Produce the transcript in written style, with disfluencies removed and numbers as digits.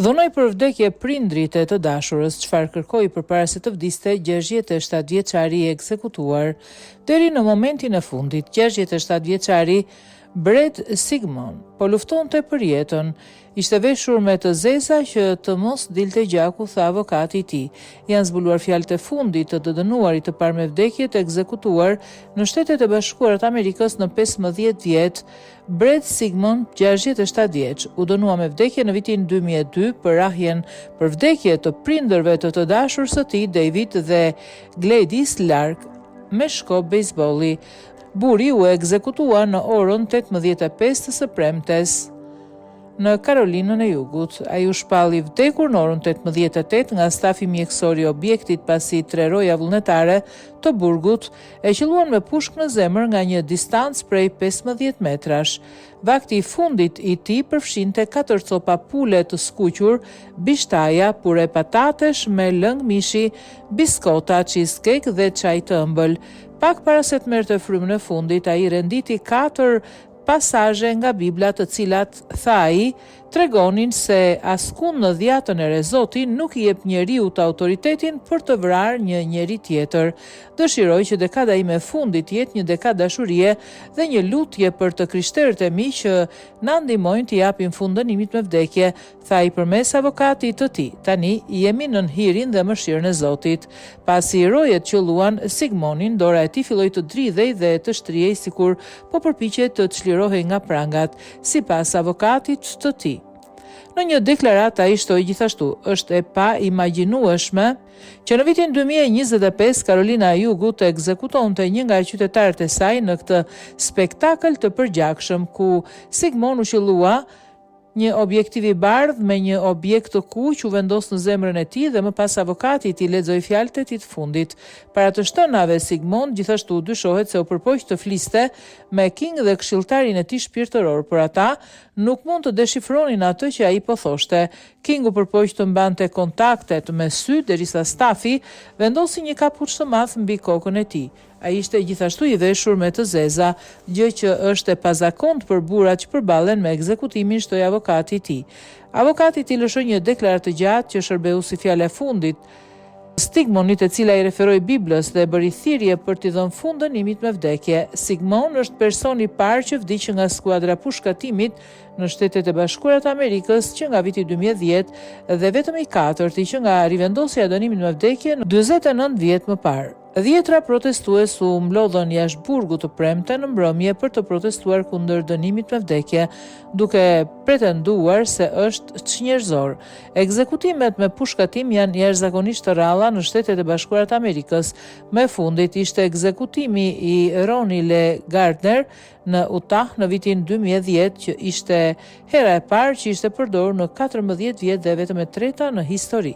Dhunoi për vdekje prindrit e të dashurës, çfarë kërkoi përpara se të vdiste 67 vjeçari i ekzekutuar. Deri në momentin e fundit, 67 vjeçari Brett Sigmon po luftonte për jetën. Ishte veshur me të zeza që të mos dilte gjaku, tha avokati i tij. Janë zbuluar fjalët e fundit të dënuarit të parë me vdekje të ekzekutuar në Shtetet e Bashkuara të Amerikës në 15 vjet. Brett Sigmon, 67 vjeç, u dënua me vdekje në vitin 2002 për rrahjen për vdekje të prindërve të dashur së tij, David dhe Gladys Lark, me shkop bejsbolli. Burri u ekzekutua në orën 18:05 të së premtes në Karolinën e Jugut. Ai u shpalli vdekur në orën 18:08 nga stafi mjekësor i objektit pasi 3 roja vullnetare të burgut e qelluan me pushk në zemër nga një distancë prej 15 metrash. Vakti i fundit i tij përfshinte 4 copa pule të skuqur, bishtaja, pure patatesh me lëng mishi, biskota, cheesecake dhe çaj të ëmbël. Pak para se të merrte frymën e fundit, ai renditi 4 pasazhe nga Bibla, të cilat, tha ai, tregonin se askund në dhjatën e re Zoti nuk i jep njeriu të autoritetin për të vrarë një njeri tjetër. Dëshiroj që dekada ime e fundit jetë një dekadë dashurie dhe një lutje për të krishterët e mi që na ndihmojnë të japin fund dënimit me vdekje, tha ai përmes avokatit të tij. Tani jemi në hirin dhe mëshirën e Zotit. Pasi rojet qelluan Sigmonin, dora e tij filloi të dridhej dhe të shtrihej sikur po përpiqej të çlirohej nga prangat, sipas avokatit të tij. Në një deklaratë ai shtoi gjithashtu: "Është e pa imagjinueshme që në vitin 2025 Karolina e Jugut të ekzekutonte një nga qytetarët e saj në këtë spektakël të përgjakshëm ku Sigmon u qellua një objektiv i bardh me një objekt të kuq u vendos në zemrën e tij dhe më pas avokati i tij lexoi fjalët e tij të fundit. Para të shtënave, Sigmon gjithashtu dyshohet se u përpoq të fliste me King dhe këshilltarin e tij shpirtëror, por ata nuk mund të deshifronin atë që ai po thoshte. King u përpoq të mbante kontaktet me sy derisa stafi vendosi një kapuç të madh mbi kokën e tij. Ai ishte gjithashtu i veshur me të zeza, gjë që është e pazakontë për burrat që përballen me ekzekutimin, shtoi avokati i tij. Avokati i tij lëshoi një deklaratë të gjatë që shërbeu si fjala e fundit Sigmonit, e cila i referoi Biblës dhe bëri thirrje për t'i dhënë fund dënimit me vdekje. Sigmon është personi i parë që vdiq nga skuadra pushkatimit në Shtetet e Bashkuara të Amerikës që nga viti 2010 dhe vetëm i katërti që nga rivendosja e dënimit me vdekje në 49 vjet më parë. Dhjetra protestues u mblodhën jashtë burgut të premte në mbrëmje për të protestuar kundër dënimit me vdekje, duke pretenduar se është çnjerëzor. Ekzekutimet me pushkatim janë jashtëzakonisht të rralla në Shtetet e Bashkuara të Amerikës. Më fundit ishte ekzekutimi i Ronnie Lee Gardner në Utah në vitin 2010, që ishte hera e parë që ishte përdorur në 14 vjet dhe vetëm e treta në histori.